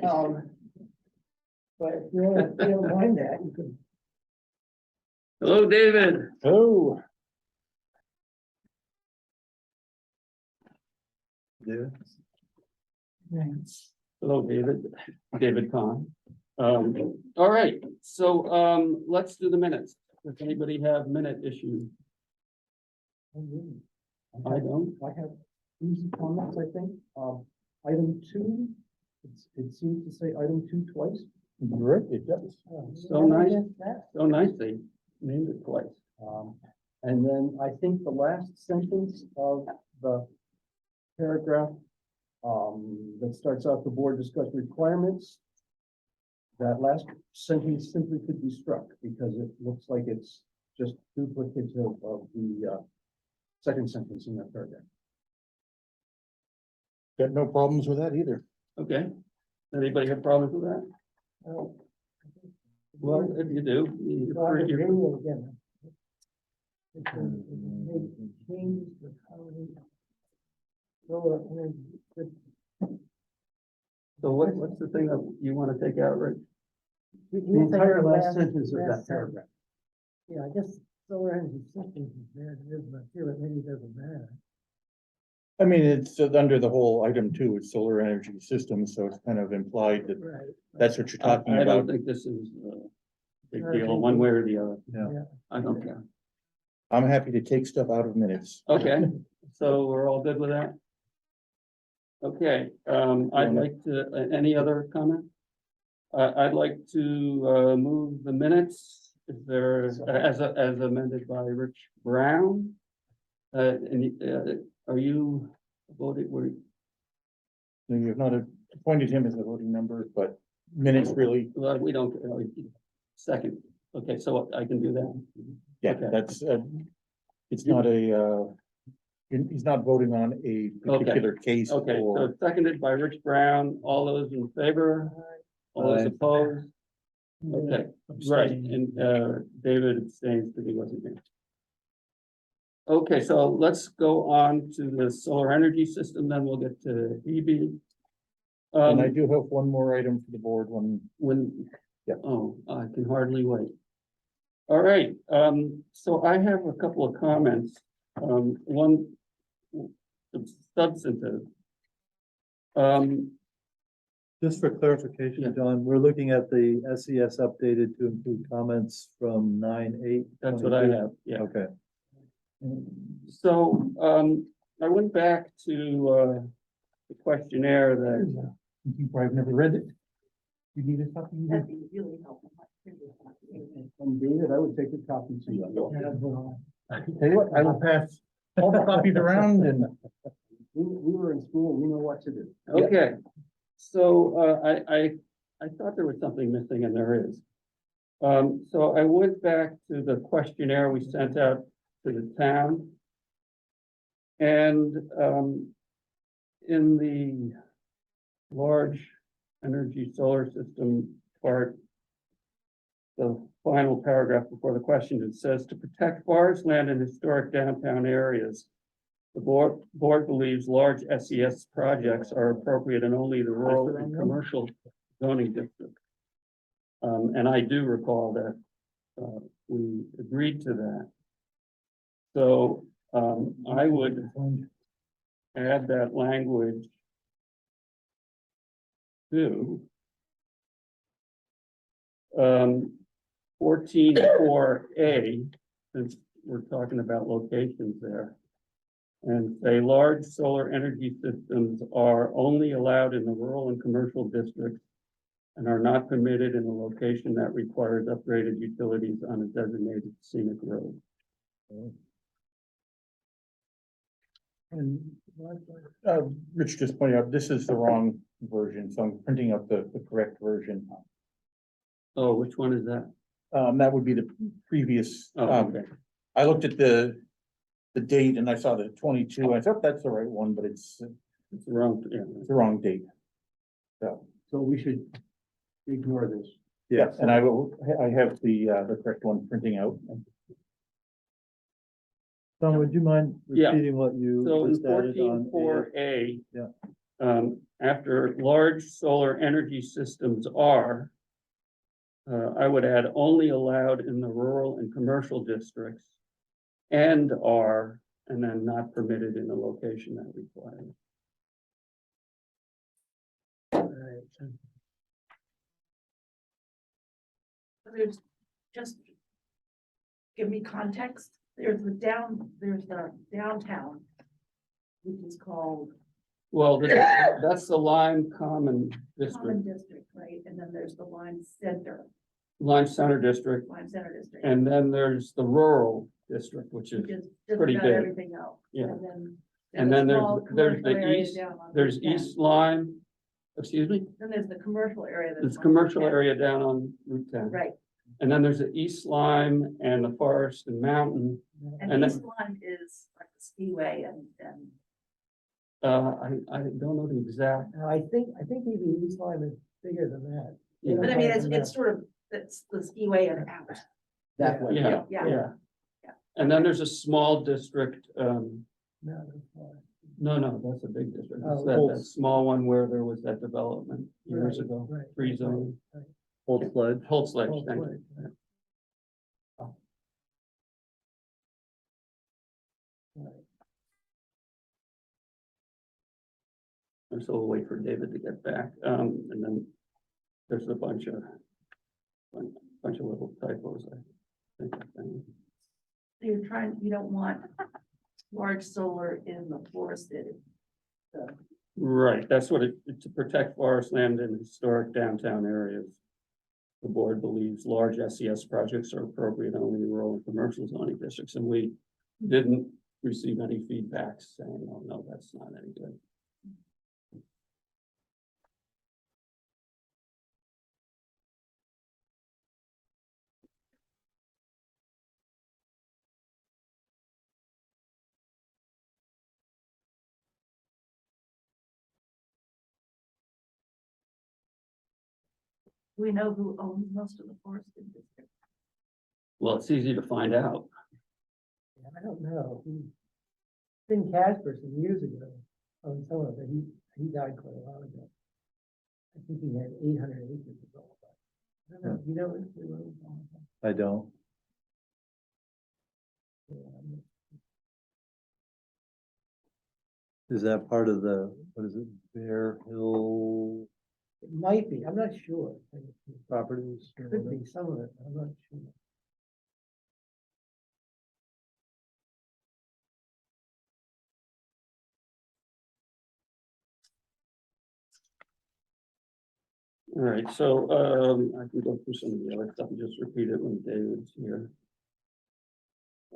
But if you don't mind that, you can. Hello, David. Oh. Hello, David. David Kahn. All right, so let's do the minutes. Does anybody have minute issues? I don't. I have easy comments, I think. Item 2, it seems to say item 2 twice. Right, it does. So nice. So nice they named it twice. And then I think the last sentence of the paragraph that starts out, the board discussed requirements. That last sentence simply could be struck because it looks like it's just duplicative of the second sentence in that paragraph. Got no problems with that either. Okay. Anybody have problems with that? Well, if you do, Again. Change the so what's the thing that you want to take out, Rick? The entire last sentence of that last paragraph. Yeah, I guess solar energy systems is there, it is not here, but maybe it doesn't matter. I mean, it's under the whole item 2, it's solar energy systems, so it's kind of implied that Right. that's what you're talking I don't about. think this is a big deal, one way or the other. Yeah. I don't care. I'm happy to take stuff out of minutes. Okay, so we're all good with that? Okay, I'd like to, any other comment? I'd like to move the minutes. Is there, as amended by Rich Brown? Are you voting, No, you have not appointed him as a voting member, but minutes really, well, we don't, second, okay, so I can do that? yeah, Okay. that's, it's not a, he's not voting on a particular case Okay, so or, seconded by Rich Brown, all those in favor? All those Aye. opposed? Okay, right, and David abstains because he wasn't there. Okay, so let's go on to the solar energy system, then we'll get to Hebe. and I do have one more item for the board When, Yeah. oh, I can hardly wait. All right, so I have a couple of comments, one substantive. Just for clarification, Yeah. John, we're looking at the SES updated to include comments from 9/8. That's what I have, yeah. Okay. So, I went back to, the questionnaire that, I've never read it. You need a copy? From David, I would take a copy too. Tell you what, I will pass all the copies around and. We were in school, we know what to do. okay. So, I thought there was something missing and there is. So I went back to the questionnaire we sent out to the town. And, in the large energy solar system part, the final paragraph before the question, it says to protect forest land in historic downtown areas. The board believes large SES projects are appropriate in only the rural and commercial zoning district. And I do recall that, we agreed to that. So, I would add that language to 14.4a, since we're talking about locations there. And say large solar energy systems are only allowed in the rural and commercial districts and are not permitted in a location that requires upgraded utilities on a designated scenic road. And Rich just pointed out, this is the wrong version, so I'm printing out the correct version. Oh, which one is that? That would be the previous, Oh, okay. I looked at the date and I saw the 22, I thought that's the right one, but it's It's wrong, yeah. the wrong date. So we should ignore this. Yes, and I have the correct one printing out. Tom, would you mind Yeah. repeating what you So in just added on? 14.4a. Yeah. After large solar energy systems are, I would add only allowed in the rural and commercial districts and are, and then not permitted in a location that requires. Right. There's just, give me context, there's the downtown, which is called Well, that's the Lyme Common District, Common District, right? And then there's the Lyme Center, Lyme Center District, Lyme Center District. and then there's the rural district, which is, Which is just pretty about big. everything else. Yeah. And then a there's small the commercial area east, down on there's Route 10. East Lyme, excuse me, Then there's the commercial area. that's there's on commercial Route 10. area down on Route 10. Right, And then there's the East Lyme and the Forest and Mountain. and And East Lyme is like the skiway and I don't know the exact, Now, I think even East Lyme is bigger than that. Yeah. but I mean, it's sort of, it's the skiway and out. That way. yeah, Yeah. yeah. And then there's a small district, No, that's fine. no, that's a big district. It's Oh, that small one where there was that development years Right, ago, right, free zone. Old Sledge. Holtz Ledge, Holtz thank Ledge, you. Right. And so we'll wait for David to get back, and then there's a bunch of little typos, I think. So you're trying, you don't want large solar in the forested. Right, that's what to protect forest land in historic downtown areas. The board believes large SES projects are appropriate only in rural and commercial zoning districts, and we didn't receive any feedback saying, oh, no, that's not any good. We know who owns most of the forested district. Well, it's easy to find out. Yeah, I don't know. Finn Casper some years ago owned some of it. He died quite a while ago. I think he had 800 acres of all that. I don't know. You know, if they owned all of that. I don't. Yeah, I'm not- Is that part of the, what is it, Bear Hill It might be. I'm not sure. properties? or Could whatever? be some of it. I'm not sure. All right, so, I can go through some of the other stuff and just repeat it when David's here.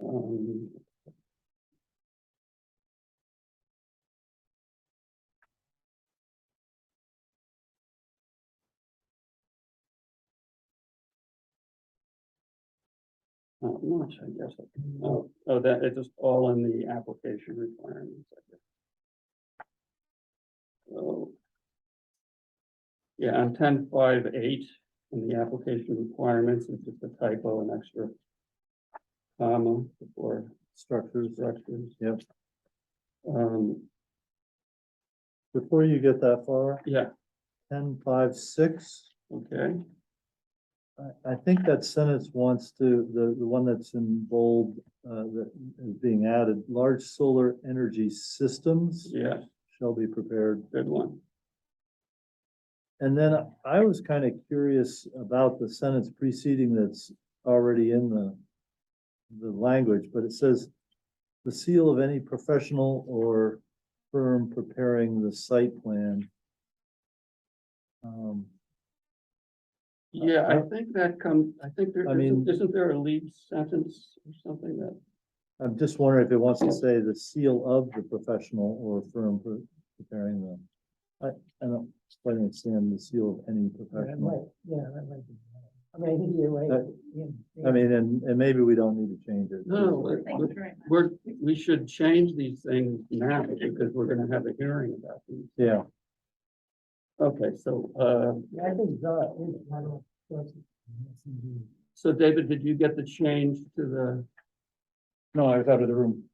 Um, Not much, I guess. Oh, that, it's just all in the application requirements, I guess. So. Yeah, on 10.5.8, in the application requirements, it's just a typo, an extra comma before Structures. structures. Yep. Before you get that far, Yeah, 10.5.6. okay, I think that sentence wants to, the one that's in bold, that is being added, large solar energy systems yeah, shall be prepared. good one. And then I was kind of curious about the sentence preceding that's already in the language, but it says the seal of any professional or firm preparing the site plan. Yeah, I think that comes, I think there, I mean- isn't there a lead sentence or something that, I'm just wondering if it wants to say the seal of the professional or firm preparing them. I don't quite understand the seal of any That professional. might, yeah, that might be. I mean, I think you're right. I mean, and maybe we don't need to change it. no, Thank you very much. we should change these things now because we're gonna have a hearing about these. Yeah, Okay, so, Yeah, I think that. so David, did you get the change to No, I was out of the room.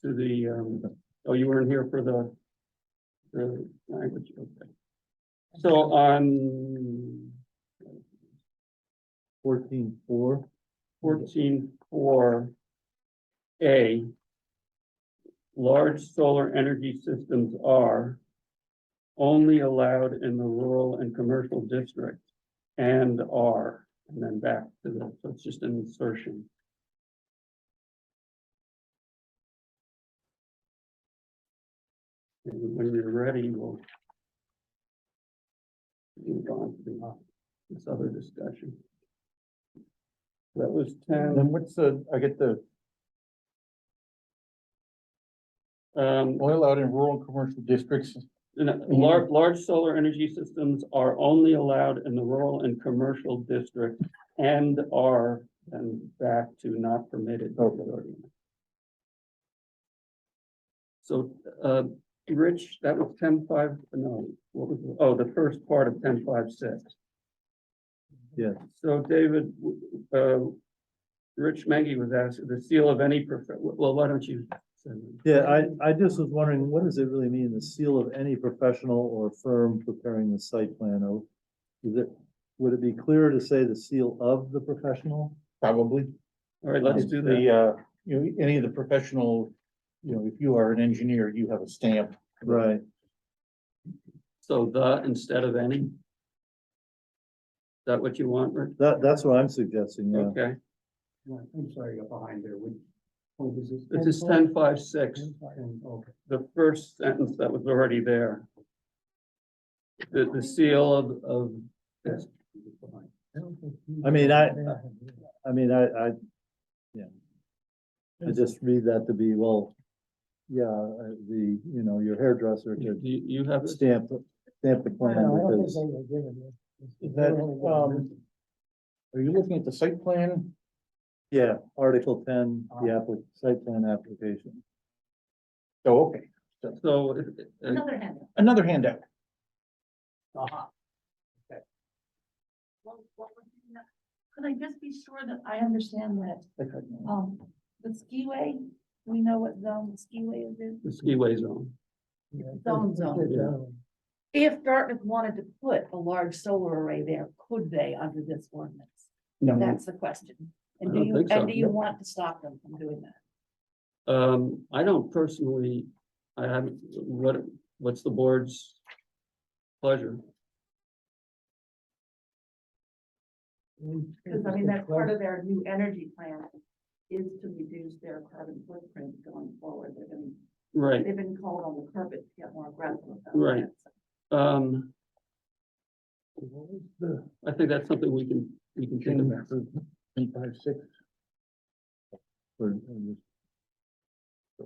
the, oh, you weren't here for the the language, okay. So on 14.4. 14.4A, large solar energy systems are only allowed in the rural and commercial districts and are, and then back to the, so it's just an insertion. And when you're ready, we'll move on to this other discussion. That was Then 10, what's the, I get the um, oil out in rural and commercial districts. large solar energy systems are only allowed in the rural and commercial districts and are then back to not permitted. Okay. So, Rich, that was 10.5, no, what was, the first part of 10.5.6. Yes. So David, Rich Mengy was asked, the seal of any well, why don't you? Send it? Yeah, I just was wondering, what does it really mean, the seal of any professional or firm preparing the site plan? Or is it, would it be clearer to say the seal of the professional? Probably. All right, let's It's do the, that. you know, any of the professional, you know, if you are an engineer, you have a stamp. Right. So the instead of any? Is that what you want, Rich? That's what I'm suggesting, yeah. Okay, I'm sorry, you're behind there. Which point is this? this is 10.5.6, Okay. the first sentence that was already there. The seal of this. I mean, I just read that to be, well, yeah, the, you know, your hairdresser You, could you have this? stamp the plan No, I don't think because, they were given this. Is that, are you looking at the site plan? yeah, Article 10, the site plan application. Oh, okay. So, Another hand. Another handout. Could I just be sure that I understand that, the skiway, we know what zone the skiway is in? the skiway zone. Zone. Yeah. If Dartmouth wanted to put a large solar array there, could they under this ordinance? No, That's the question. And I do don't you, think so. and do you want to stop them from doing that? I don't personally, I haven't, what's the board's pleasure? Because I mean, that's part of their new energy plan is to reduce their carbon footprint going forward. Right, They've been called on the carpet to get more aggressive about Right. that. I think that's something we can think about. 5.6.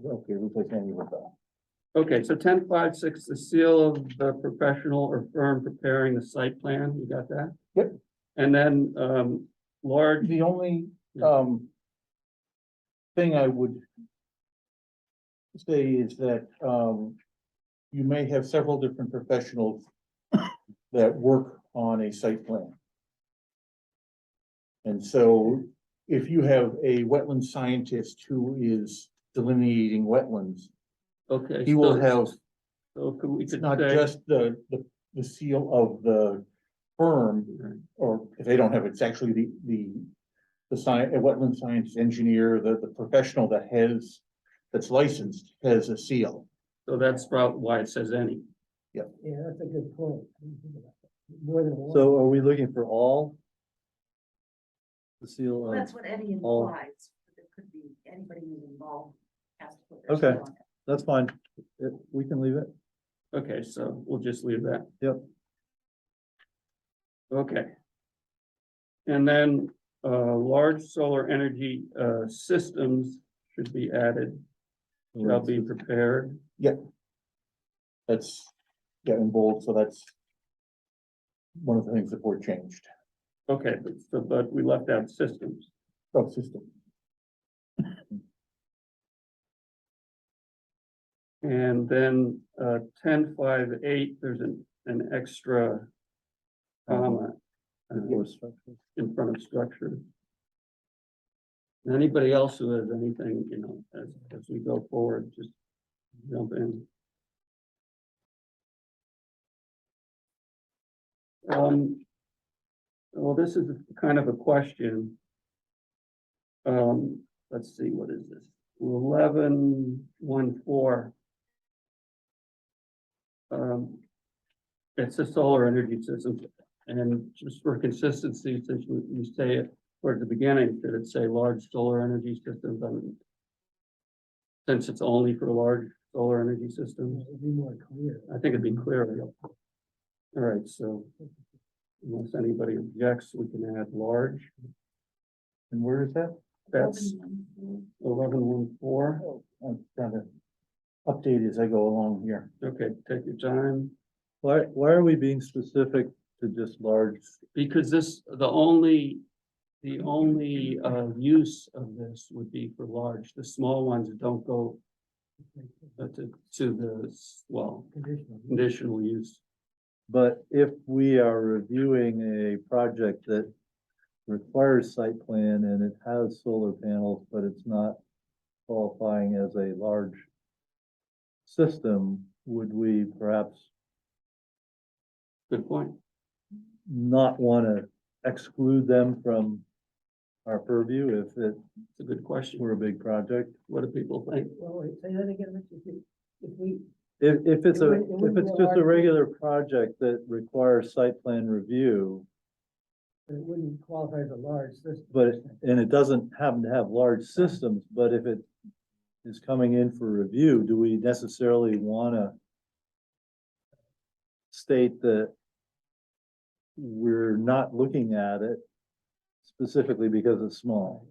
Okay, looks like Andy was on. Okay, so 10.5.6, the seal of the professional or firm preparing the site plan, you got that? Yep. And then, large, The only, Yeah. thing I would say is that, you may have several different professionals that work on a site plan. And so if you have a wetland scientist who is delineating wetlands, okay. he will so- have, So could we it's could not say, just the seal of the firm, Right. or if they don't have, it's actually the science, a wetland science engineer, the professional that's licensed has a seal. so that's probably why it says any. Yeah, that's a good point. I didn't think about that. More than one. So are we looking for all? The seal Well, of, that's what any all- implies. But It could be anybody who's involved has to put their Okay. seal on it. that's fine. We can leave it. Okay, so we'll just leave that. Yep. Okay. And then, large solar energy, systems should be added, shall be prepared. That's, in bold, so that's one of the things the board changed. Okay, but we left out systems. Subsystem. And then, 10.5.8, there's an extra comma Or structure. in front of structure. Anybody else who has anything, as we go forward, just jump in. Well, this is kind of a question. Let's see, what is this? 11.14. It's a solar energy system, and just for consistency, since you say it towards the beginning, should it say large solar energy systems? Since it's only for large solar energy systems, It'd be more clear. I think it'd be clearer. All right, so unless anybody objects, we can add large. And where is that? That's 11.14. I'm trying to update as I go along here. Okay, take your time, Why are we being specific to just large? because the only use of this would be for large. The small ones don't go to the, well, Conditional. conditional use. But if we are reviewing a project that requires site plan and it has solar panels, but it's not qualifying as a large system, would we perhaps Good point. not want to exclude them from our purview if it It's a good question. were a big project? What do people think? Well, wait, say that again, Rich. If we, If it's It a, wouldn't- it if wouldn't it's be a just a large- regular project that requires site plan review, it wouldn't qualify as a large system. but, and it doesn't happen to have large systems, but if it is coming in for review, do we necessarily wanna state that we're not looking at it specifically because it's small?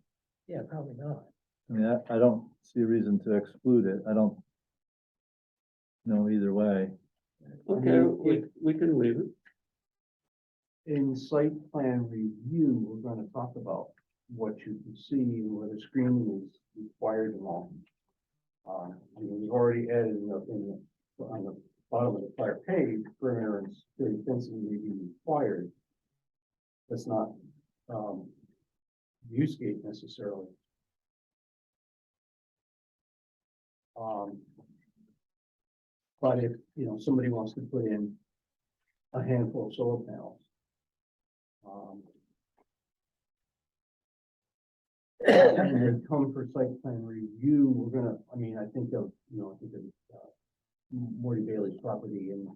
Yeah, probably not. I mean, I don't see a reason to exclude it. I don't know either way. Okay, we can leave it. In site plan review, we're gonna talk about what you can see, whether screening is required and all. We've already added on the bottom of the prior page, perimeter and security fencing may be required. That's not, use gate necessarily. But if, somebody wants to put in a handful of solar panels. And they come for site plan review, we're gonna, I think of Morty Bailey's property, and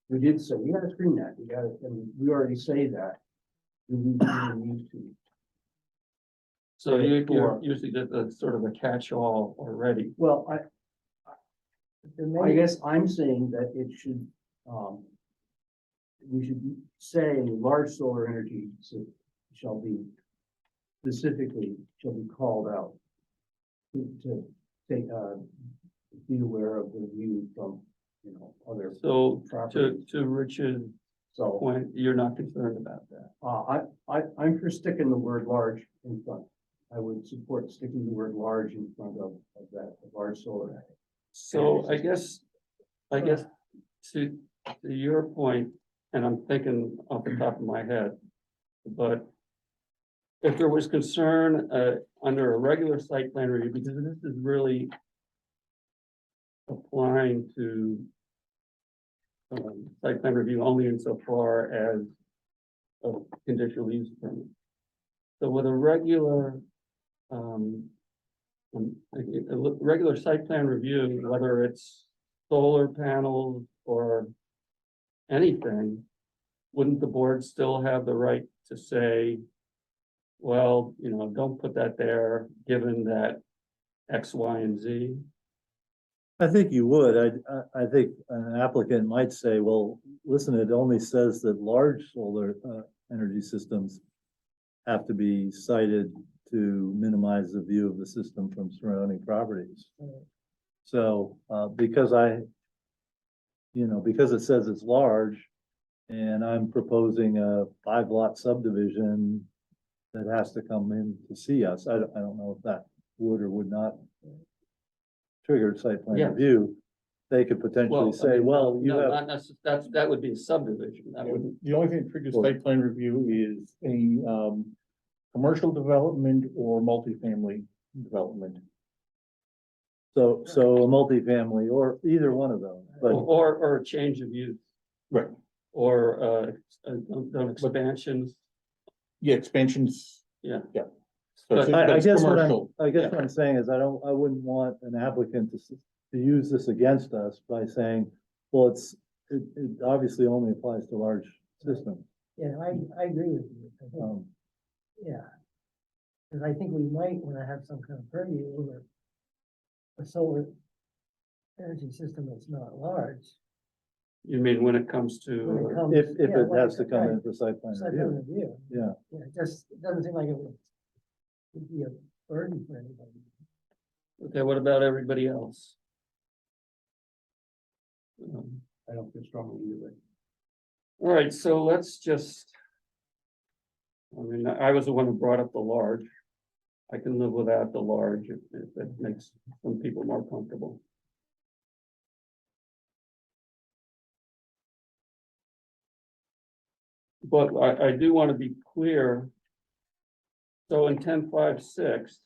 we did say, we gotta screen that, we already say that. We need to. So you Sure. usually did the sort of a catch-all already. Well, There I may, guess I'm saying that it should, we should say large solar energy shall be called out. To take, be aware of the view from, other So properties. to Rich's So, point, you're not concerned about that. I'm for sticking the word large in front. I would support sticking the word large in front of that, large solar. So I guess to your point, and I'm thinking off the top of my head, but if there was concern, under a regular site plan review, because this is really applying to site plan review only insofar as a conditional use permit. So with a regular regular site plan review, whether it's solar panels or anything, wouldn't the board still have the right to say, well, don't put that there, given that X, Y, and Z? I think you would. I think an applicant might say, well, listen, it only says that large solar energy systems have to be sited to minimize the view of the system from surrounding properties. So, because because it says it's large and I'm proposing a 5-lot subdivision that has to come in to see us, I don't know if that would or would not trigger site plan Yes. review. They could potentially say, well, you no, have, not necessarily, that would be a subdivision, that wouldn't. The only thing that triggers site plan review is a commercial development or multifamily development. so a multifamily or either one of those, but Or a change of use. Right. or, expansions, Yeah, expansions. Yeah. Yeah. So it's- But but I it's guess commercial. I guess Yeah. what I'm saying is I wouldn't want an applicant to use this against us by saying, well, it obviously only applies to large systems. Yeah, I agree with you. I think, yeah. Cause I think we might wanna have some kind of purview over a solar energy system that's not large. you mean when it comes When to, it comes. If yeah, it when has to come right, in for site plan site review, plan review. yeah. Yeah, it doesn't seem like it would be a burden for anybody. okay, what about everybody else? I don't feel strongly either way. All right, so let's just. I mean, I was the one who brought up the large. I can live without the large if that makes some people more comfortable. But I do want to be clear. So in 10.5.6,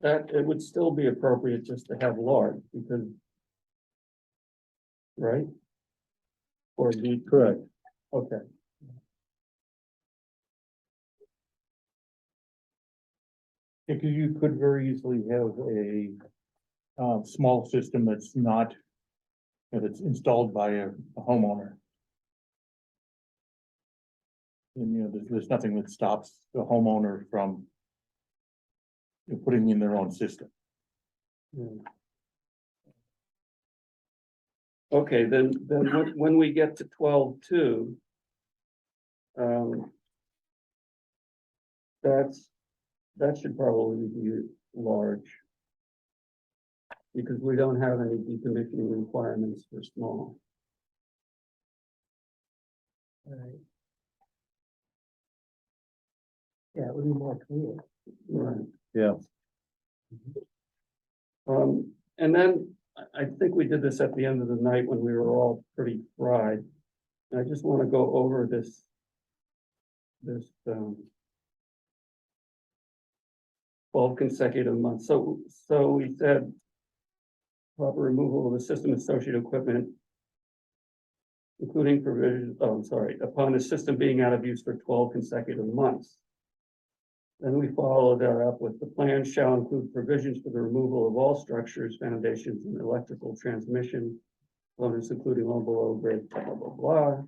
that it would still be appropriate just to have large because. Right? Or the. Correct. Okay. Because you could very easily have a small system that's not, that's installed by a homeowner. And, there's nothing that stops the homeowner from putting in their own system. Yeah. Okay, then when we get to 12.2. That should probably be large. Because we don't have any decommissioning requirements for small. Right. Yeah, it would be more clear. Right. Yeah. And then I think we did this at the end of the night when we were all pretty fried. And I just want to go over this 12 consecutive months. So we said proper removal of the system associated equipment, including provision, upon the system being out of use for 12 consecutive months. Then we followed that up with the plan shall include provisions for the removal of all structures, foundations, and electrical transmission components, including all below grade, blah, blah, blah,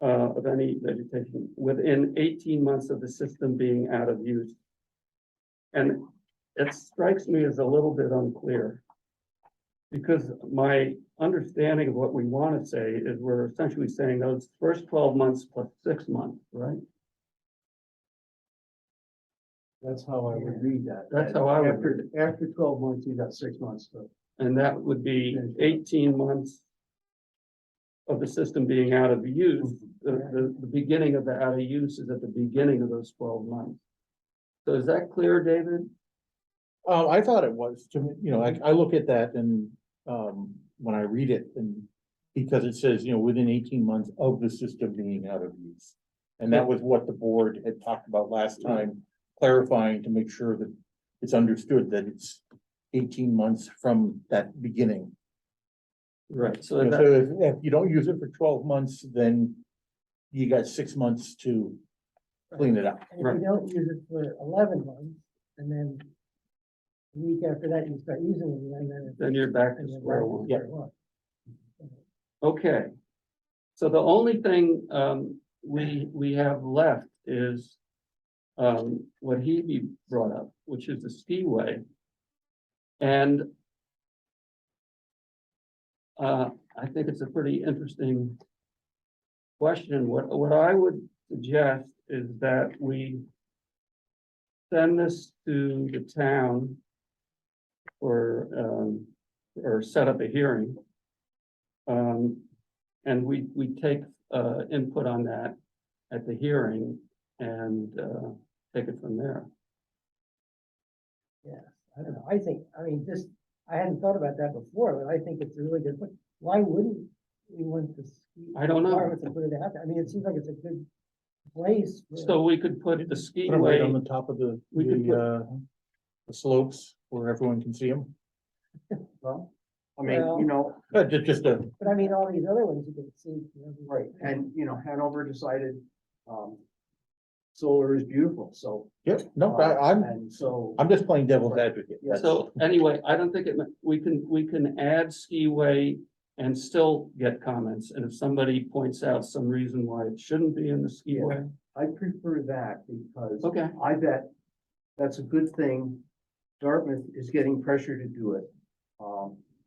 of any vegetation within 18 months of the system being out of use. And it strikes me as a little bit unclear. Because my understanding of what we want to say is we're essentially saying those first 12 months plus 6 months, right? That's how I would read that. That's how I would read After 12 months, you got 6 months to. And that would be 18 months of the system being out of use. The beginning of the out of use is at the beginning of those 12 months. So is that clear, David? I thought it was to me, I look at that and, when I read it and because it says, within 18 months of the system being out of use. And that was what the board had talked about last time, clarifying to make sure that it's understood that it's 18 months from that beginning. Right, so So that, if you don't use it for 12 months, then you got 6 months to clean it up. And if you don't use it for 11 months, and then a week after that, you start using it, and then. then you're back to and you're square back to one. square one. Okay. So the only thing we have left is what Hebe brought up, which is the skiway. And I think it's a pretty interesting question. What I would suggest is that we send this to the town or set up a hearing. And we take input on that at the hearing and take it from there. Yeah, I don't know, I hadn't thought about that before, but I think it's a really good point. Why wouldn't we want to? I don't know. requirements and put it out there? I mean, it seems like it's a good place. So we could put the Put 'em right on skiway, the top of We could the slopes where everyone can see them. Well, I mean, Well- you know, Just a, But I mean, all these other ones you can see. right, and, you know, Hanover decided, solar is beautiful, so. yeah, no, And so, I'm just playing devil's advocate. Yes. So anyway, I don't think we can add skiway and still get comments. And if somebody points out some reason why it shouldn't be in the skiway, I prefer that because okay, I bet that's a good thing. Dartmouth is getting pressure to do it.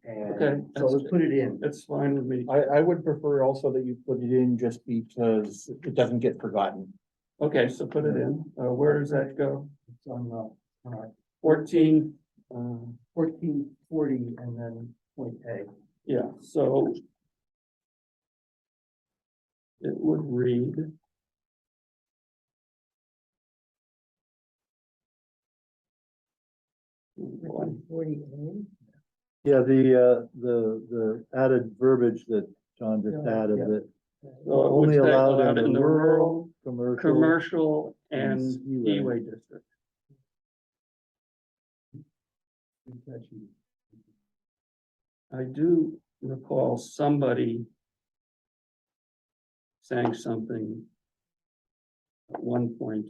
Okay, And so let's put it in. that's fine with me. I would prefer also that you put it in just because it doesn't get forgotten. Okay, so put it in. Where does that go? It's on, 14, 1440 and then point A. yeah, so it would read. Boy. 40. Yeah, the added verbiage that John just Yeah, added, yeah. that So it would only say allowed in the rural, commercial. commercial and and skiway. skiway district. I do recall somebody saying something at one point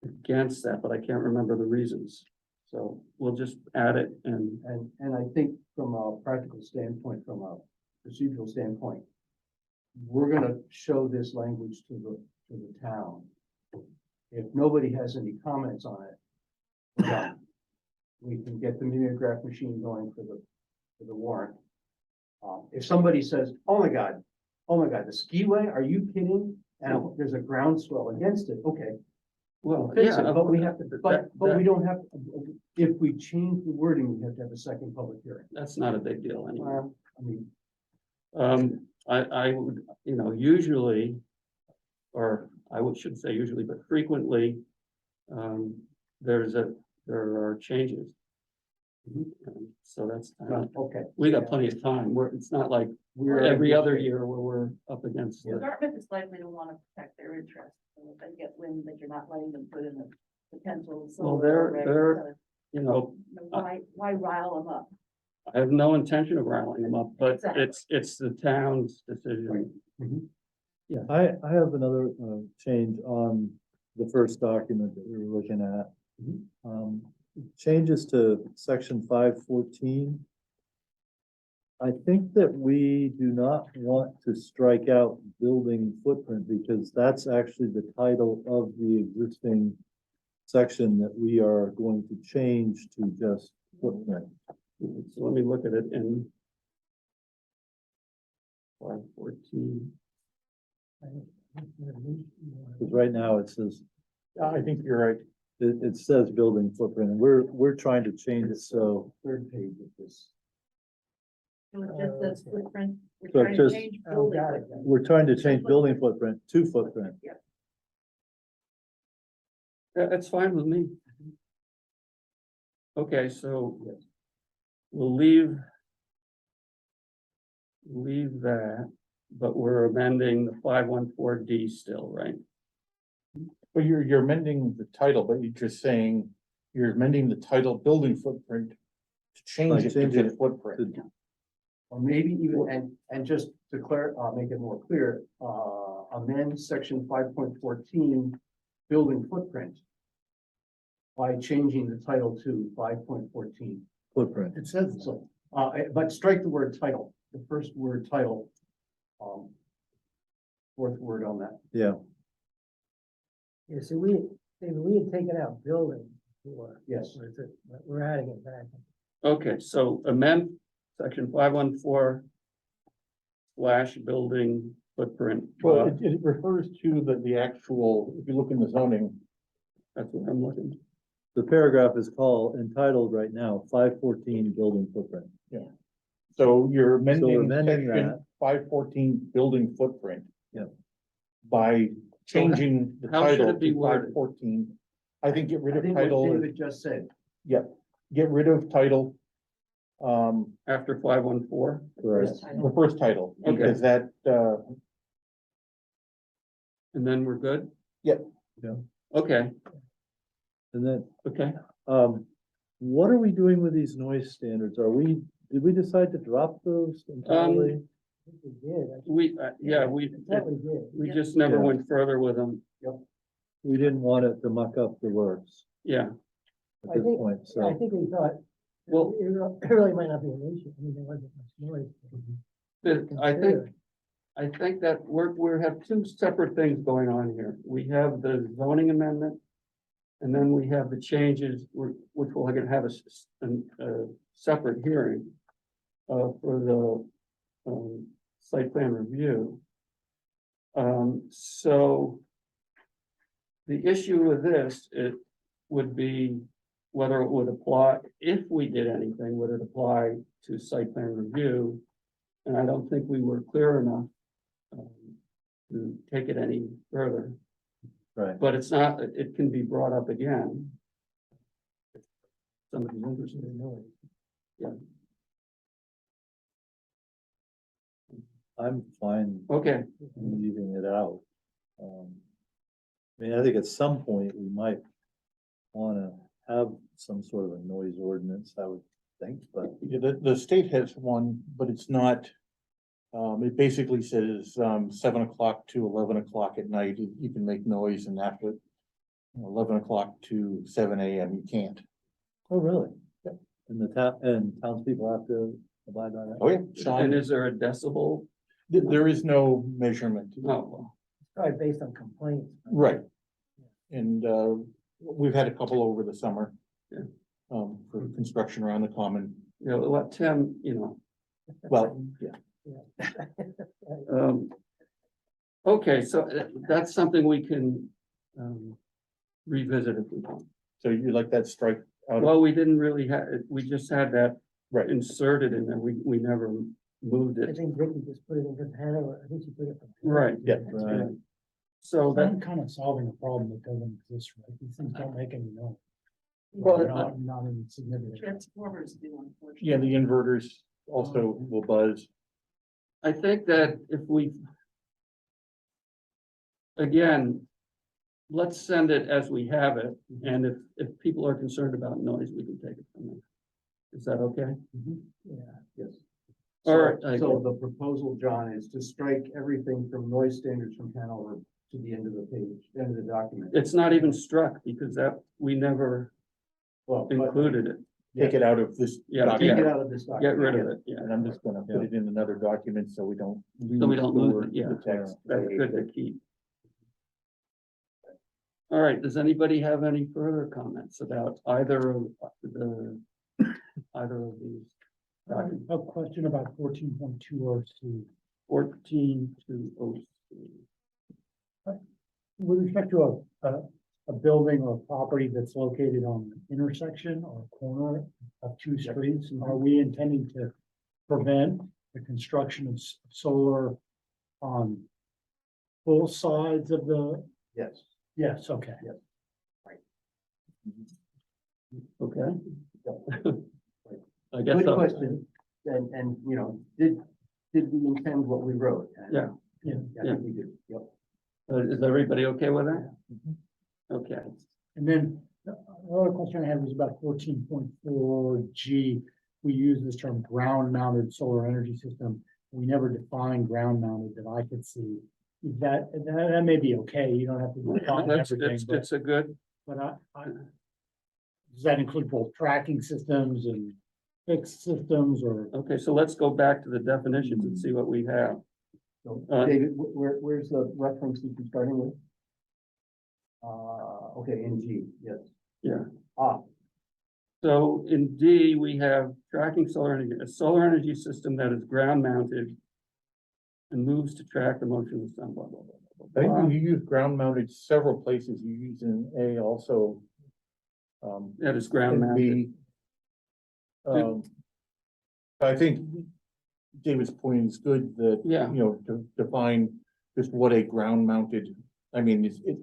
against that, but I can't remember the reasons. So we'll just add it and, And I think from a practical standpoint, from a procedural standpoint, we're gonna show this language to the town. If nobody has any comments on it, we're done. We can get the mimeograph machine going for the warrant. If somebody says, oh my God, the skiway, are you kidding? And there's a groundswell against it, okay, well, fix yeah. it, but we have to, but that- we don't have, if we change the wording, we have to have a second public hearing. That's not a big deal anyway. Well, I mean, I would, you know, usually, or should say usually, but frequently, there are changes. So that's, well, okay. we got plenty of time, it's not like We're every other year where we're up against it. Dartmouth is likely to want to protect their interests, so if they get wind that you're not letting them put in a potential. Well, solar they're, array, you know, why rile them up? I have no intention of riling them up, but Exactly. it's the town's decision. I have another change on the first document that we were looking at. Changes to section 514. I think that we do not want to strike out building footprint because that's actually the title of the existing section that we are going to change to just footprint. So let me look at it in 514. Because right now it says, I think you're right. it says building footprint, and we're trying to change it so. Third page of this. So it just says footprint, we're So trying to just- change Oh, building got it. footprint. We're trying to change building footprint to footprint. Yeah. That's fine with me. Okay, so we'll leave that, but we're amending the 514D still, right? But you're amending the title, but you're just saying, you're amending the title building footprint to change it to Change it just footprint. Or maybe even, and just to make it more clear, amend section 5.14, building footprint, by changing the title to 5.14. Footprint. It says so, but strike the word title, the first word title. Fourth word on that. Yeah, Yeah, so we had taken out building before. Yes. We're adding it back. Okay, so amend section 514 / building footprint. Well, it refers to the actual, if you look in the zoning, That's what I'm looking. the paragraph is entitled right now, 514 building footprint. so you're So amending amending section that. 514 building footprint. Yeah. By changing the how should title it be to worded? 514. I think get rid I of think what title, David just said, get rid of title. After 514, Correct. The first title, Okay. because that, and then we're good? Yep. Yeah. Okay, And then, okay. what are we doing with these noise standards? Did we decide to drop those entirely? I think we did. we I thought we did. we just never Yeah. went further with them. We didn't want it to muck up the works Yeah, at I this think- point, Yeah, I so. think we thought, well, it really might not be an issue. I mean, there wasn't much noise. I think that we have two separate things going on here. We have the zoning amendment. And then we have the changes, which will have a separate hearing. For the, site plan review. So. The issue with this, it would be whether it would apply, if we did anything, would it apply to site plan review? And I don't think we were clear enough. To take it any further, Right. but it's not, it can be brought up again. If somebody's interested in knowing. I'm fine Okay, leaving it out. I mean, I think at some point we might wanna have some sort of a noise ordinance, I would think, but. Yeah, the state has one, but it's not. It basically says, 7 o'clock to 11 o'clock at night, you can make noise, and after 11 o'clock to 7 AM, you can't. Oh, really? And the town, and townspeople have to abide by that? Oh, yeah, and Sean, is there a decibel? there is no measurement. Oh, Probably based on complaints. Right. And, we've had a couple over the summer. Yeah. For construction around the common. you know, let Tim, Well, yeah. Okay, so that's something we can, revisit if we want. So you like that strike out? Well, we didn't really have, we just had that Right. inserted in there, we never moved I it. think Vicky just put it in from Hanover. I think she put it from. Right. Yeah. Right. So that, I'm kind of solving a problem that doesn't exist, right? These things don't make any noise. Well, They're not insignificant. Transformers do, unfortunately. Yeah, the inverters also will buzz. I think that if we. Again, let's send it as we have it, and if people are concerned about noise, we can take it from there. Is that okay? Yeah. Yes. All right, So the proposal, John, is to strike everything from noise standards from Hanover to the end of the page, end of the document. It's not even struck because that, we never Well, but- included it. Take it out of this. Yeah, document. Take it out of this Get document. rid of it, yeah. And I'm just gonna put it in another document so we don't. So we don't lose the it, yeah. the text. That's good to keep. All right, does anybody have any further comments about either of these? documents? A question about 14.202. 14-203. With respect to a building or property that's located on an intersection or corner of two streets, are we intending to prevent the construction of solar on both sides of the? Yes. Yes, okay. Okay. I guess Good so. question. And, did we intend what we wrote? And Yeah. I think we did. Yep. Is everybody okay with that? Okay, And then another question I had was about 14.4G. We use this term ground mounted solar energy system. We never define ground mounted that I could see. That may be okay. You don't have to define everything, it's a good, but does that include both tracking systems and fixed systems or? okay, so let's go back to the definitions and see what we have. So, Uh, David, where's the reference that you're starting with? Okay, in G, yes. Yeah. Ah, So in D, we have tracking solar energy, a solar energy system that is ground mounted and moves to track the motion of the sun, blah, blah, blah, blah, I blah. think you use ground mounted several places. You use in A also. That is ground in mounted. B. I think David's point is good that, Yeah. to define just what a ground mounted, I mean, it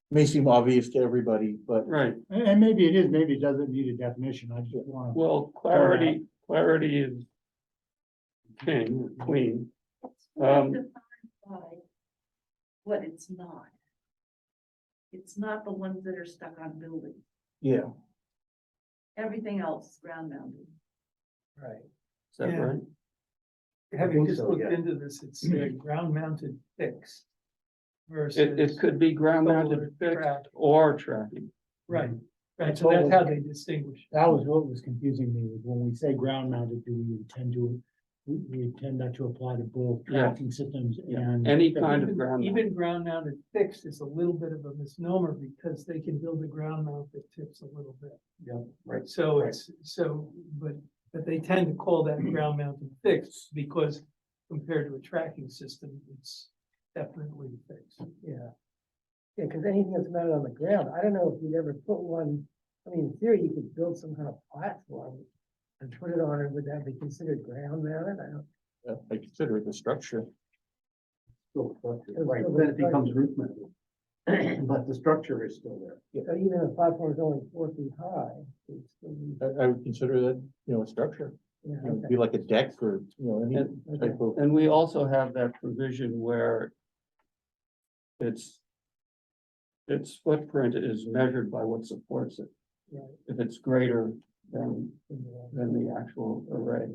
may seem obvious to everybody, but Right, And maybe it is, maybe it doesn't need a definition. I just want to. well, clarity is king, queen. It's not Um, defined by what it's not. It's not the ones that are stuck on buildings. yeah, everything else is ground mounted. Right. Is that Yeah. right? Having just so, looked yeah. into this, it's a ground mounted fixed. Versus. It could be ground mounted solar fixed track. or tracking. Right, right, so that's how they distinguish. That was what was confusing me, was when we say ground mounted, do we intend to, we intend that to apply to both Yeah. tracking systems Yeah. and. Any kind of ground. mount. Even ground mounted fixed is a little bit of a misnomer because they can build a ground mount that tips a little bit. Yeah, right. So it's, but they tend to call that ground mounted fixed because compared to a tracking system, it's definitely fixed. Yeah. Yeah, because anything that's mounted on the ground, I don't know if you'd ever put one, I mean, in theory, you could build some kind of platform and put it on it, would that be considered ground mounted? I don't. I consider it a structure. Still structure, right, then it becomes root mounted. But the structure is still there. So even if a platform is only 4 feet high, it's still. I would consider that, a structure. Yeah, It would okay. be like a deck or, any And- type of. And we also have that provision where its footprint is measured by what supports it. Right. If it's greater than the actual array.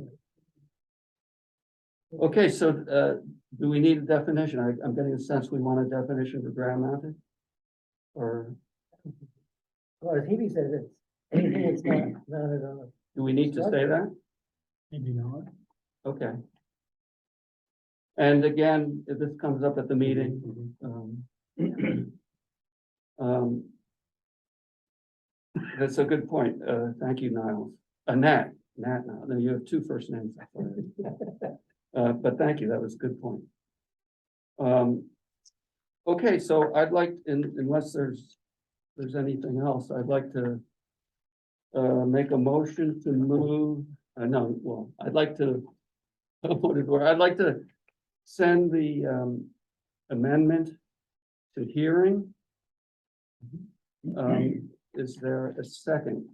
Okay, so, do we need a definition? I'm getting a sense we want a definition for ground mounted? Or Well, as Hebe says, it's anything that's not mounted on do we need to say that? Maybe not. Okay. And again, if this comes up at the meeting, that's a good point. Thank you, Niles. Nat, now, you have two first names. But thank you, that was a good point. Okay, so I'd like, unless there's anything else, I'd like to make a motion to move, no, well, I'd like to I'd like to send the amendment to hearing. Is there a second?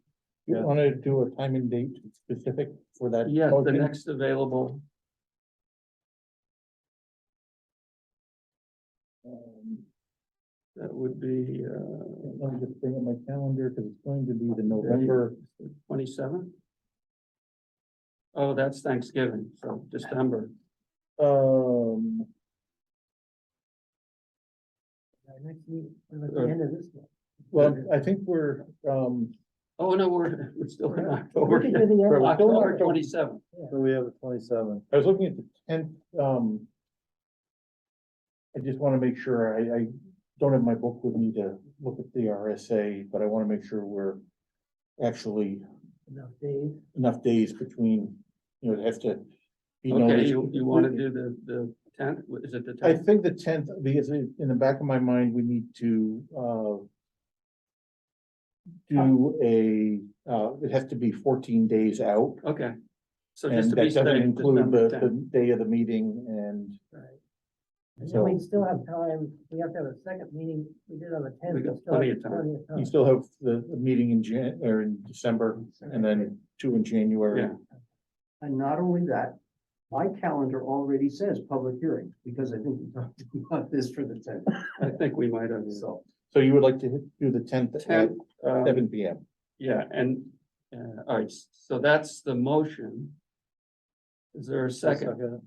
You want to do a time and date specific for that? Yes, the motion? next available. That would be Let me just bring up my calendar because it's going to be the November. 27th. Oh, that's Thanksgiving, so December. Um, our next meeting, or at the end of this one. well, I think we're, Oh, no, we're still in We're October. looking at the end. We're still in October October. 27th. So we have a 27. I was looking at the 10th, I just want to make sure, I don't have my book with me to look at the RSA, but I want to make sure we're actually Enough days. enough days between, it has to be Okay, noticed. you want to do the 10th? Is it the I 10th? think the 10th, because in the back of my mind, we need to, do it has to be 14 days out. Okay. So just And to be that doesn't safe, include December the 10th. day of the meeting and Right. And so then we still have time, we have to have a second meeting, we did on the 10th. We got plenty of time. you still have the meeting or in December and then 2 in January. Yeah. And not only that, my calendar already says public hearing, because I think we talked about this for the 10th. I think we might have. So you would like to do the 10th at 10th, 7 PM? yeah, and, all right, so that's the motion. Is there a second?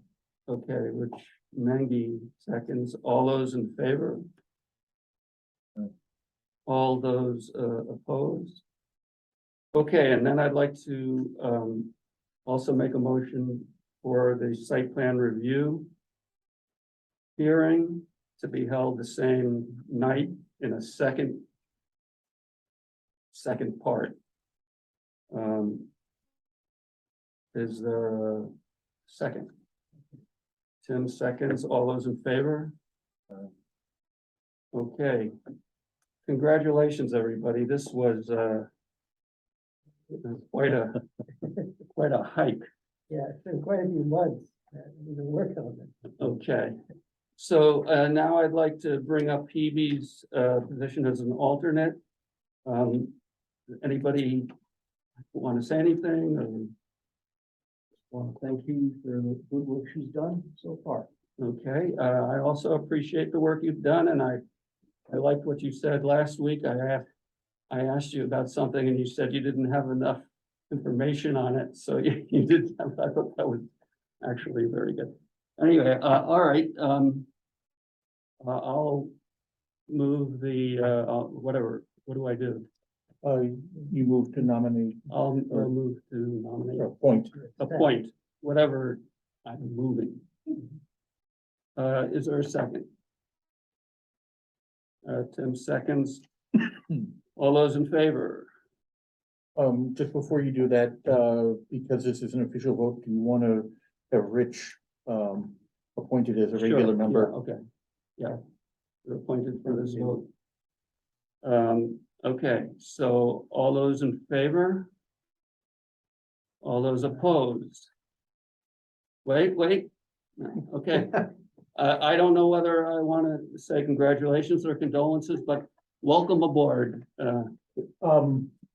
Okay, Rich Mengy seconds. All those in favor? All those opposed? Okay, and then I'd like to also make a motion for the site plan review hearing to be held the same night in a second part. Is there a second? Tim seconds. All those in favor? Okay. Congratulations, everybody. This was quite a hike. Yeah, it's been quite a few months that we've been working on it. Okay. So now I'd like to bring up Hebe's position as an alternate. Anybody want to say anything? Or? Well, thank you for the good work she's done so far. Okay, I also appreciate the work you've done, and I liked what you said last week. I asked you about something and you said you didn't have enough information on it, so you did, I thought that was actually very good. Anyway, all right, I'll move the, whatever, what do I do? You move to nominate I'll move to nominate, or appoint. appoint, whatever I'm moving. Is there a second? Tim seconds. All those in favor? Just before you do that, because this is an official vote, do you want to have Rich, appointed as a Sure, regular yeah, member? okay, yeah, you're appointed for this vote. Okay, so all those in favor? All those opposed? Wait, no, okay. I don't know whether I want to say congratulations or condolences, but welcome aboard.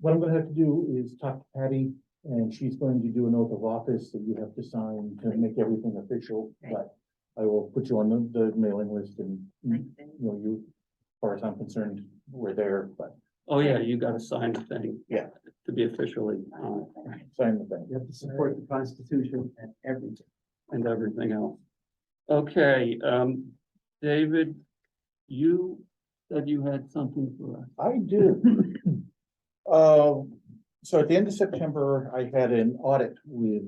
What I'm gonna have to do is talk to Patty, and she's going to do an oath of office that you have to sign to make everything official, but I will put you on the mailing list and, you know, you, as far as I'm concerned, we're there, but Oh, yeah, you got to sign the thing. Yeah. To be officially sign the thing. You have to support the Constitution and everything. and everything else. Okay, David, you said you had something for us. I do. So at the end of September, I had an audit with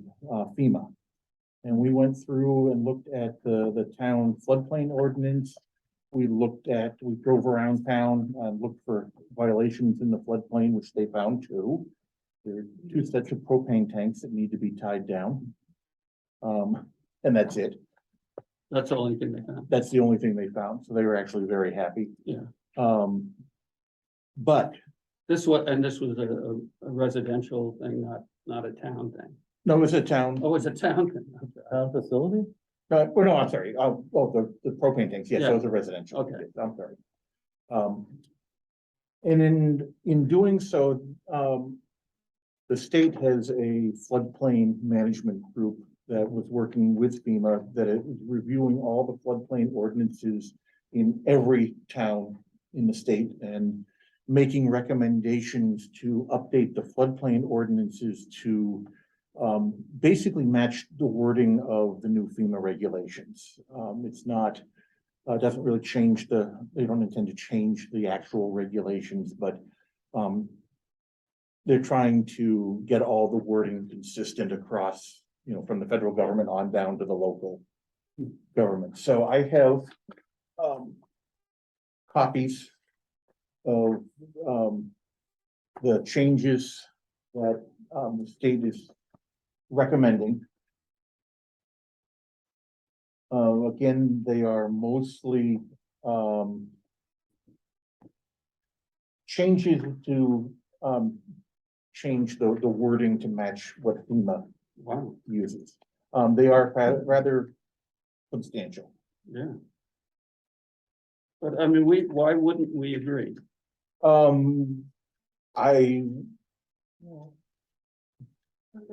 FEMA. And we went through and looked at the town floodplain ordinance. We drove around town and looked for violations in the floodplain, which they found two. There are 2 sets of propane tanks that need to be tied down. And that's it. That's the only thing they found. That's the only thing they found. So they were actually very happy. Yeah. But This was a residential thing, not a town thing. no, it was a town. Oh, it's a town thing. Town facility? Well, no, I'm sorry. The propane tanks. Yes, Yeah. those are residential. Okay. Yes, I'm sorry. And in doing so, the state has a floodplain management group that was working with FEMA, that it was reviewing all the floodplain ordinances in every town in the state and making recommendations to update the floodplain ordinances to basically match the wording of the new FEMA regulations. It's not, doesn't really change they don't intend to change the actual regulations, but they're trying to get all the wording consistent across, you know, from the federal government on down to the local government. So I have copies of the changes that the state is recommending. Again, they are mostly changes to change the wording to match what FEMA Wow, uses. They are rather substantial. yeah. But I mean, why wouldn't we agree? I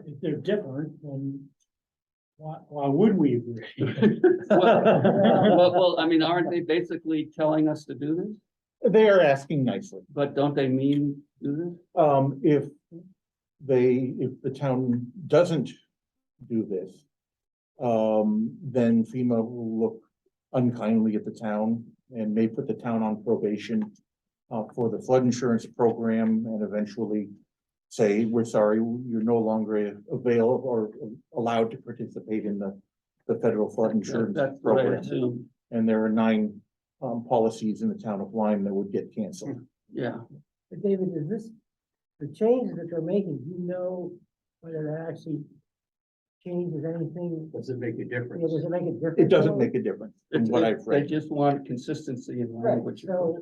If they're different, then why would we agree? Well, I mean, aren't they basically telling us to do this? they are asking nicely. But don't they mean do this? If the town doesn't do this, then FEMA will look unkindly at the town and may put the town on probation for the flood insurance program and eventually say, we're sorry, you're no longer available or allowed to participate in the federal flood insurance That's what I program. assume, And there are 9 policies in the town of Lyme that would get canceled. yeah. But David, is this, the changes that they're making, do you know whether that actually changes anything? Does it make a difference? Yeah, does it make a difference? It doesn't make a difference from what I've They read. just want consistency in Right, language. so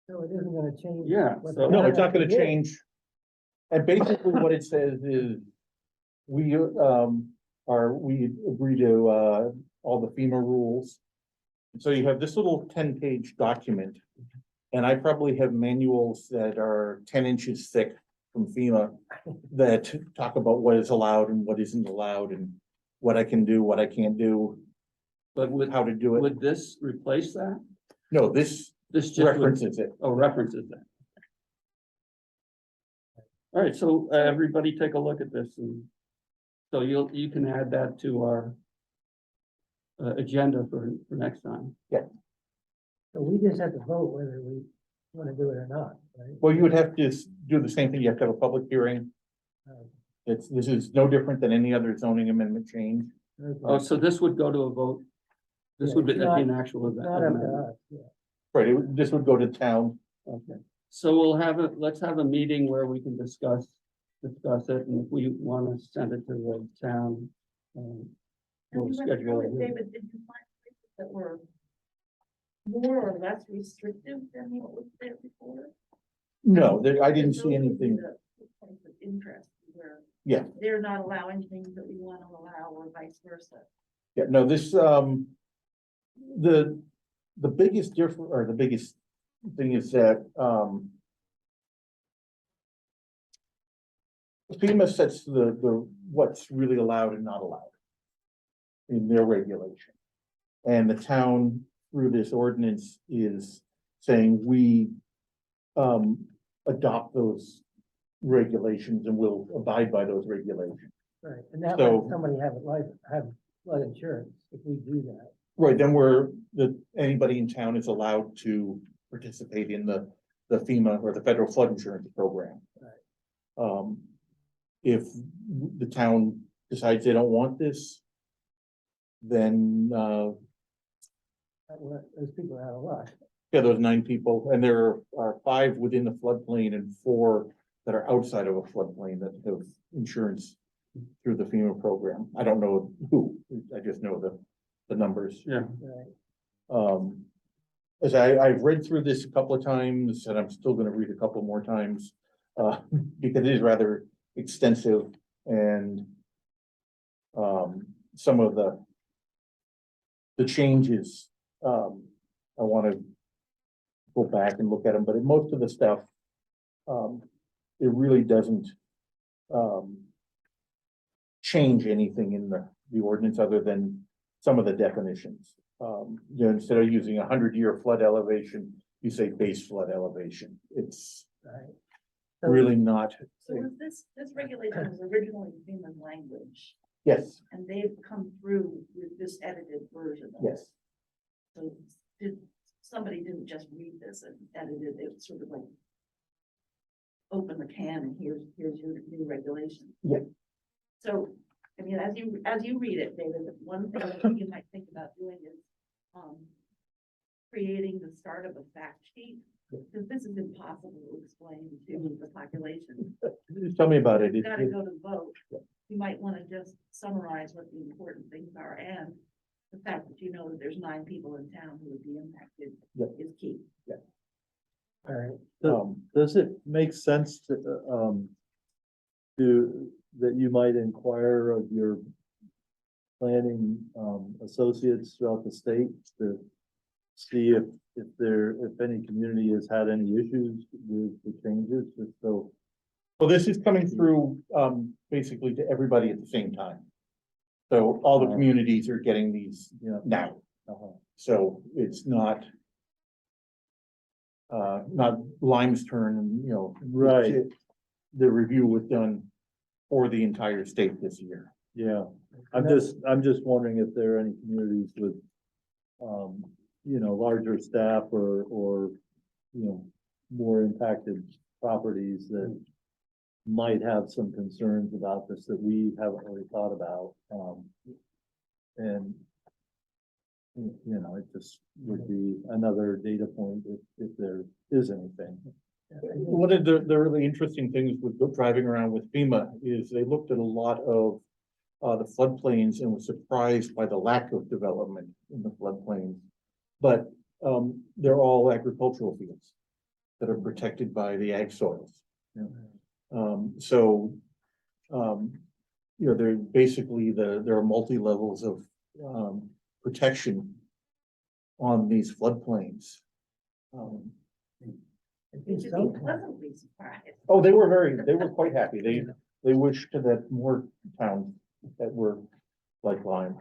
it isn't gonna change. Yeah, what so- the No, it's not town gonna actually did. change. And basically what it says is, we agree to all the FEMA rules. So you have this little 10-page document. And I probably have manuals that are 10 inches thick from FEMA that talk about what is allowed and what isn't allowed and what I can do, what I can't do, But how to do it. would this replace that? No, this This just would- references it. references that. All right, so everybody take a look at this and so you can add that to our agenda for next time. So we just have to vote whether we want to do it or not, right? Well, you would have to do the same thing. You have to have a public hearing. This is no different than any other zoning amendment change. Oh, so this would go to a vote? This Yeah, would be it's not- an actual It's event. not up to us, yeah. Right, this would go to town. Okay, so let's have a meeting where we can discuss it, and if we want to send it to the town. Have We'll you went schedule through it. it, David, did you find places that were more or less restrictive than what was there before? No, I didn't Those see would be anything. the points of interest where Yeah. they're not allowing things that we want to allow or vice versa. Yeah, no, this, the biggest difference, or the biggest thing is that, FEMA sets the, what's really allowed and not allowed in their regulation. And the town, through this ordinance, is saying we, adopt those regulations and will abide by those regulations. Right, and that So- way somebody have flood insurance if we do that. Right, then anybody in town is allowed to participate in the FEMA or the federal flood insurance program. If the town decides they don't want this, then, Those people are out of luck. yeah, those 9 people, and there are 5 within the floodplain and 4 that are outside of a floodplain that have insurance through the FEMA program. I don't know who, I just know the numbers. Yeah, Right. As I've read through this a couple of times, and I'm still gonna read a couple more times, because it is rather extensive and some of the changes, I wanna go back and look at them, but in most of the stuff, it really doesn't change anything in the ordinance other than some of the definitions. Instead of using 100-year flood elevation, you say base flood elevation. It's Right. really not. So was this regulation was originally FEMA language, Yes, and they've come through with this edited version of it. yes, So somebody didn't just read this and edit it, it was sort of like open the can and here's your new regulation. Yeah. So, I mean, as you read it, David, the one thing that you might think about doing is creating the start of a fact sheet, because this is impossible to explain to the population. tell me about it. You've got to go to vote. You might want to just summarize what the important things are, and the fact that you know that there's 9 people in town who would be impacted Yeah. is key. All right. Does it make sense that you might inquire of your planning, associates throughout the state to see if any community has had any issues with the changes, just so. Well, this is coming through, basically to everybody at the same time. So all the communities are getting these now. So it's not Lyme's turn and, Right. The review was done for the entire state this year. Yeah, I'm just wondering if there are any communities with, larger staff or, more impacted properties that might have some concerns about this that we haven't really thought about. And, it just would be another data point if there is anything. One of the really interesting things with driving around with FEMA is they looked at a lot of the floodplains and was surprised by the lack of development in the floodplains. But they're all agricultural fields that are protected by the ag soils. They're basically there are multi-levels of protection on these floodplains. You should be pleasantly surprised. Oh, they were quite happy. They wished that more towns that were like Lyme.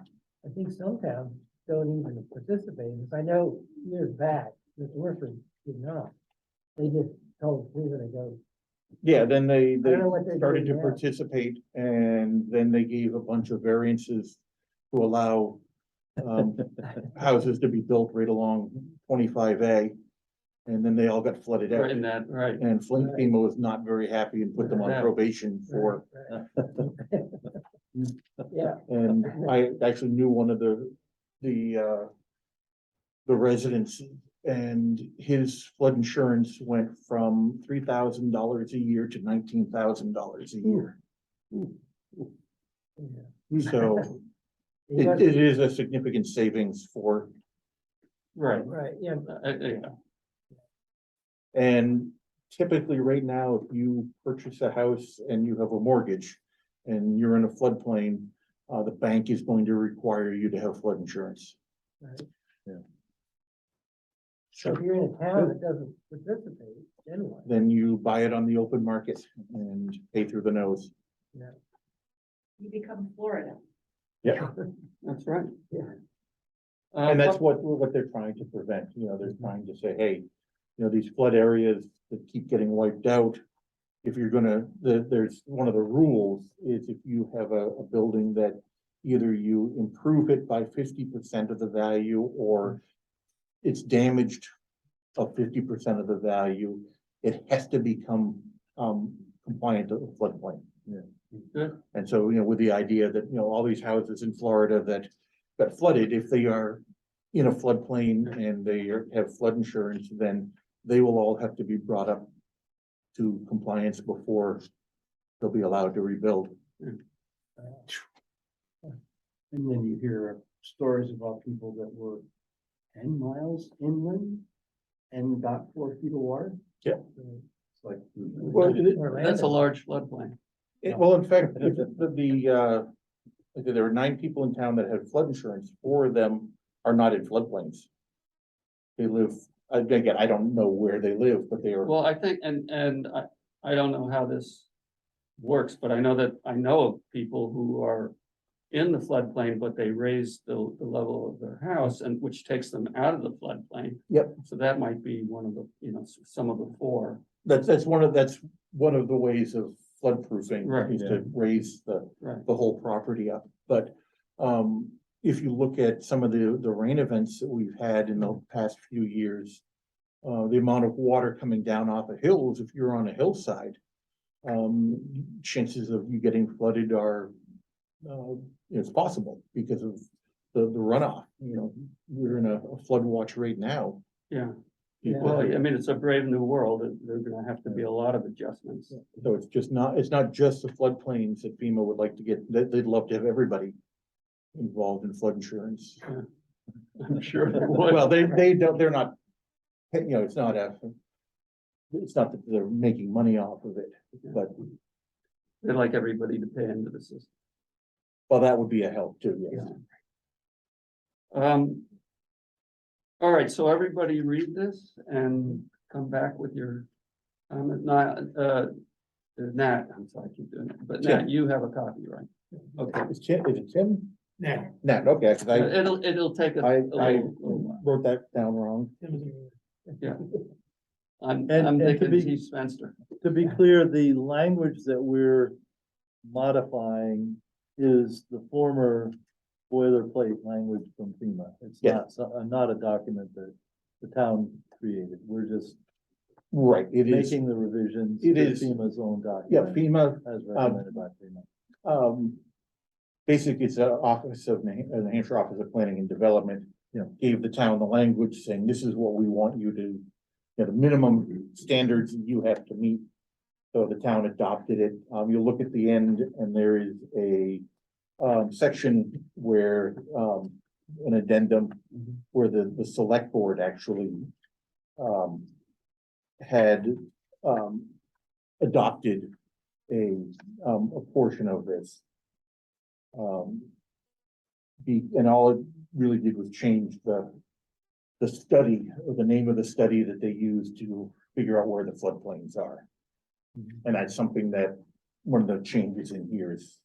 I think some towns don't even participate in this. I know years back, Mr. Worford did not. They just told us we were gonna go Yeah, then they I don't know what they're started to doing now. participate, and then they gave a bunch of variances to allow houses to be built right along 25A. And then they all got flooded out, Right in that, right. and Flint FEMA was not very happy and put them on Yeah. probation for, Yeah, and I actually knew one of the residents, and his flood insurance went from $3,000 a year to $19,000 a year. So he it must- is a significant savings for, Right. right, yeah, Yeah. and typically right now, if you purchase a house and you have a mortgage and you're in a floodplain, the bank is going to require you to have flood insurance. right. Yeah. So if you're in a town that doesn't participate, anyway, Then you buy it on the open market and pay through the nose. You become Florida. Yeah. That's right. Yeah. And that's what they're trying to prevent, they're trying to say, hey, these flood areas that keep getting wiped out. If you're gonna, there's one of the rules is if you have a building that either you improve it by 50% of the value or it's damaged of 50% of the value, it has to become compliant to the floodplain. Yeah. Good. And so, with the idea that, all these houses in Florida that got flooded, if they are in a floodplain and have flood insurance, then they will all have to be brought up to compliance before they'll be allowed to rebuild. And then you hear stories about people that were 10 miles inland and got 4 feet of water. Yeah. It's like. Well, That's a large floodplain. well, in fact, there were 9 people in town that had flood insurance. 4 of them are not in floodplains. They live, again, I don't know where they live, but they are. Well, I think, and I don't know how this works, but I know of people who are in the floodplain, but they raise the level of their house and which takes them out of the floodplain. Yep. So that might be one of the, some of the 4. That's one of the ways of flood proofing Right, is to raise the Right. whole property up. But if you look at some of the rain events that we've had in the past few years, the amount of water coming down off of hills, if you're on a hillside, chances of you getting flooded are it's possible because of the runoff. We're in a flood watch right now. Yeah. Yeah. Well, I mean, it's a brave new world. There's gonna have to be a lot of adjustments. So it's not just the floodplains that FEMA would like to get, they'd love to have everybody involved in flood insurance. I'm sure they would. Well, they don't, they're not, it's not that they're making money off of it, but, They'd like everybody to pay into the system. well, that would be a help too, yes. All right, so everybody read this and come back with your comment. Nat, I'm sorry, I keep doing it, but Nat, you have a copy, right? Okay. Is it Tim? Now. Nat, okay, 'cause It'll take a I little while. wrote that down wrong. Yeah. I'm And to thinking be- Chief Spencer. To be clear, the language that we're modifying is the former boilerplate language from FEMA. It's Yeah. not a document that the town created. We're just Right, it is, making the revisions it to is. FEMA's own yeah, document FEMA, as recommended by FEMA. basically it's an office of New Hampshire Office of Planning and Development. Yeah. Gave the town the language saying, this is what we want you to, the minimum standards you have to meet. So the town adopted it. You look at the end and there is a section where an addendum where the select board actually had adopted a portion of this. And all it really did was change the study, or the name of the study that they used to figure out where the floodplains are. And that's something that, one of the changes in here is,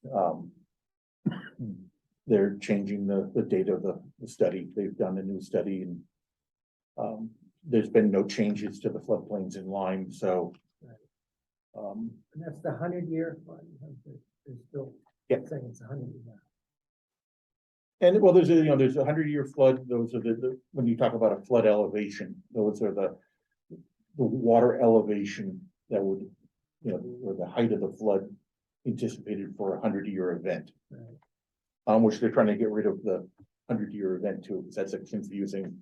they're changing the date of the study. They've done a new study and there's been no changes to the floodplains in Lyme, so And that's the 100-year flood. They're still Yeah. saying it's 100 years now. And well, there's a 100-year flood, those are when you talk about a flood elevation, those are the water elevation that would, or the height of the flood anticipated for a 100-year event. Which they're trying to get rid of the 100-year event too, because that's a confusing.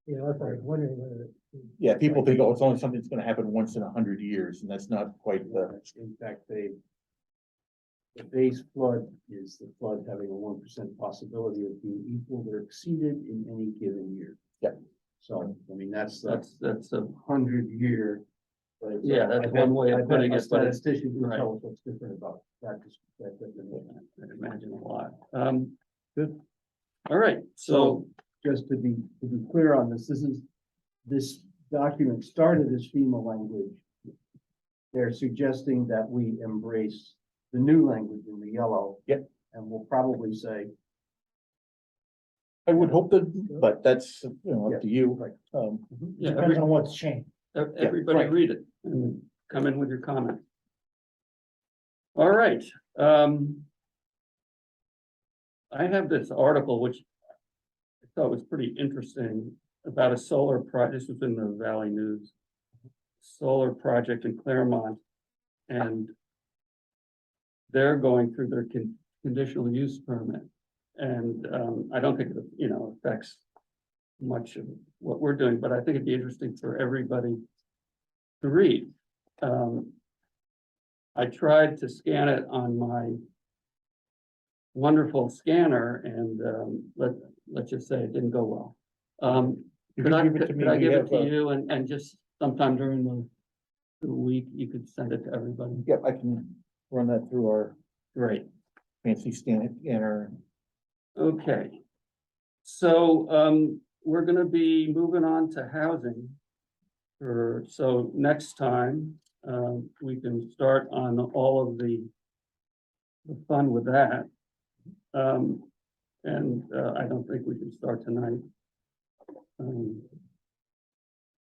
Yeah, that's what I was wondering whether. Yeah, people think, oh, it's only something that's gonna happen once in 100 years, and that's not quite the, In fact, the base flood is the flood having a 1% possibility of being equal or exceeded in any given year. Yeah. So, I mean, that's a That's a, 100-year. Yeah, that's one way of putting it, but it's- Statistician can right. tell us what's different about that. definition. I'd imagine a lot. Good. All right, so, Just to be clear on this document started as FEMA language. They're suggesting that we embrace the new language in the yellow. Yep. And we'll probably say, I would hope that, but that's, up to you. Right. yeah, Depends on what's changed. everybody right. read it and come in with your comment. All right, I have this article which I thought was pretty interesting about a solar project. This was in the ValleyNews. Solar project in Claremont. And they're going through their conditional use permit. And I don't think it, affects much of what we're doing, but I think it'd be interesting for everybody to read. I tried to scan it on my wonderful scanner and let's just say it didn't go well. You Could can I give it to me. could I We give it have to a- you and just sometime during the week, you could send it to everybody? Yep, I can run that through our Great. fancy scanner. Okay. So we're gonna be moving on to housing. So next time, we can start on all of the fun with that. And I don't think we can start tonight.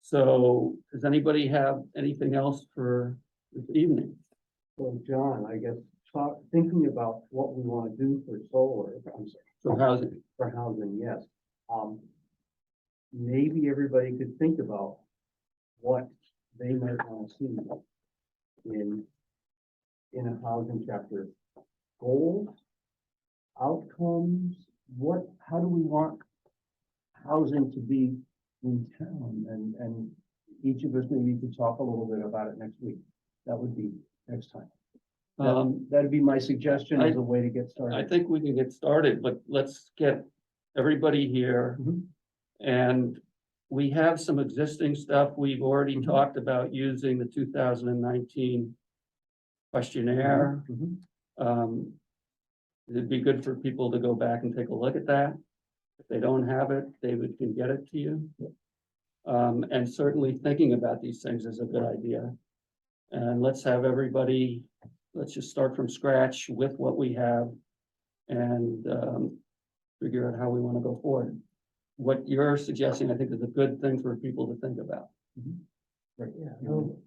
So does anybody have anything else for this evening? so John, I guess, thinking about what we want to do for solar, I'm sorry, For housing? for housing, yes. Maybe everybody could think about what they might want to see in a housing chapter. Goals, outcomes, how do we want housing to be in town? And each of us maybe could talk a little bit about it next week. That would be next time. That'd be my suggestion as a way to get I started. think we can get started, but let's get everybody here. Mhm. And we have some existing stuff. We've already Mhm. talked about using the 2019 questionnaire. Mhm. It'd be good for people to go back and take a look at that. If they don't have it, David can get it to you. And certainly thinking about these things is a good idea. And let's have everybody, let's just start from scratch with what we have and figure out how we want to go forward. What you're suggesting, I think, is a good thing for people to think about. Yeah,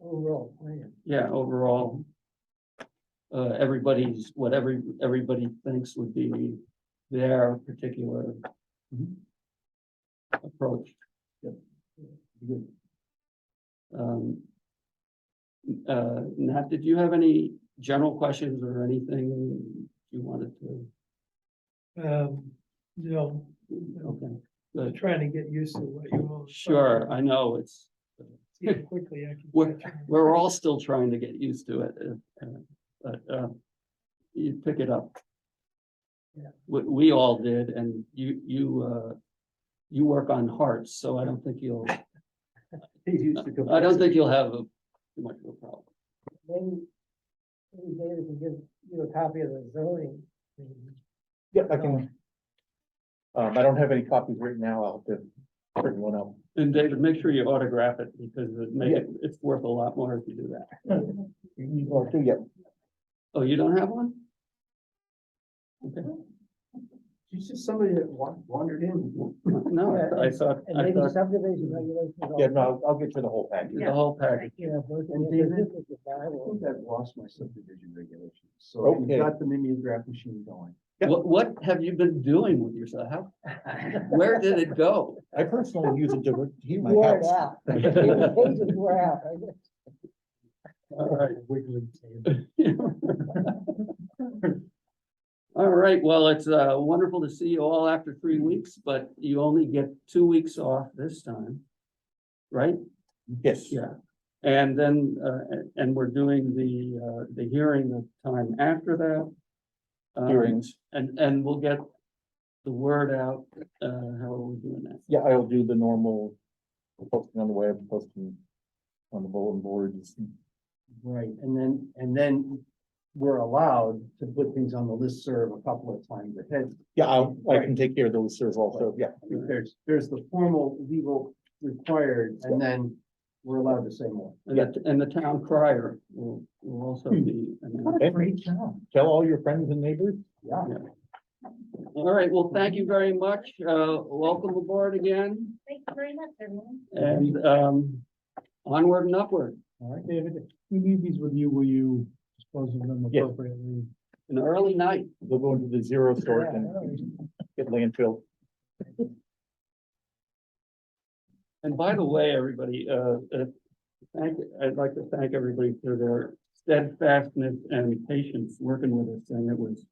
overall plan. Yeah, overall, everybody thinks would be their particular approach. Good. Nat, did you have any general questions or anything you wanted to? No, Okay, I'm good. trying to get used to what you all. Sure, I know it's, See how quickly I can. We're- catch on. we're all still trying to get used to it, but you pick it up. Yeah. We all did, and you work on hearts, so I don't think you'll have too much of a problem. Maybe David can give you a copy of the zoning. Yeah, I can. I don't have any copies right now. I'll have to print one out. And David, make sure you autograph it because it's worth a lot more if you do that. Or two, yeah. Oh, you don't have one? Okay. She's just somebody that wandered in. No, I thought, And I maybe thought subdivision regulations. Yeah, no, I'll get you the whole package. the whole package. Yeah, both. And if David, this is the I Bible. think I've lost my subdivision regulations, so if Okay. you've got the mimeograph machine going. Yep. What have you been doing with yourself? Where did it go? I personally use it to heat my Wore it house. out. The pages wore out. All right. Wiggly tail. All right, well, it's wonderful to see you all after 3 weeks, but you only get 2 weeks off this time. Right? Yes. Yeah. And then, and we're doing the hearing the time after that. Hearings. And we'll get the word out, how are we doing that? Yeah, I'll do the normal posting on the web, posting on the bulletin boards. Right, and then we're allowed to put things on the listserv a couple of times ahead. Yeah, I can take care of those, sirs, also, yeah. There's the formal legal required, and then we're allowed to say more. And the town crier will also be. Okay. Tell all your friends and neighbors. Yeah. All right, well, thank you very much. Welcome aboard again, Thank you very much, everyone. and onward and upward. All right, David, we leave these with you, will you dispose of them Yeah. appropriately? An early night. They'll go into the zero sort and get landfill. And by the way, everybody, I'd like to thank everybody for their steadfastness and patience working with us, and it was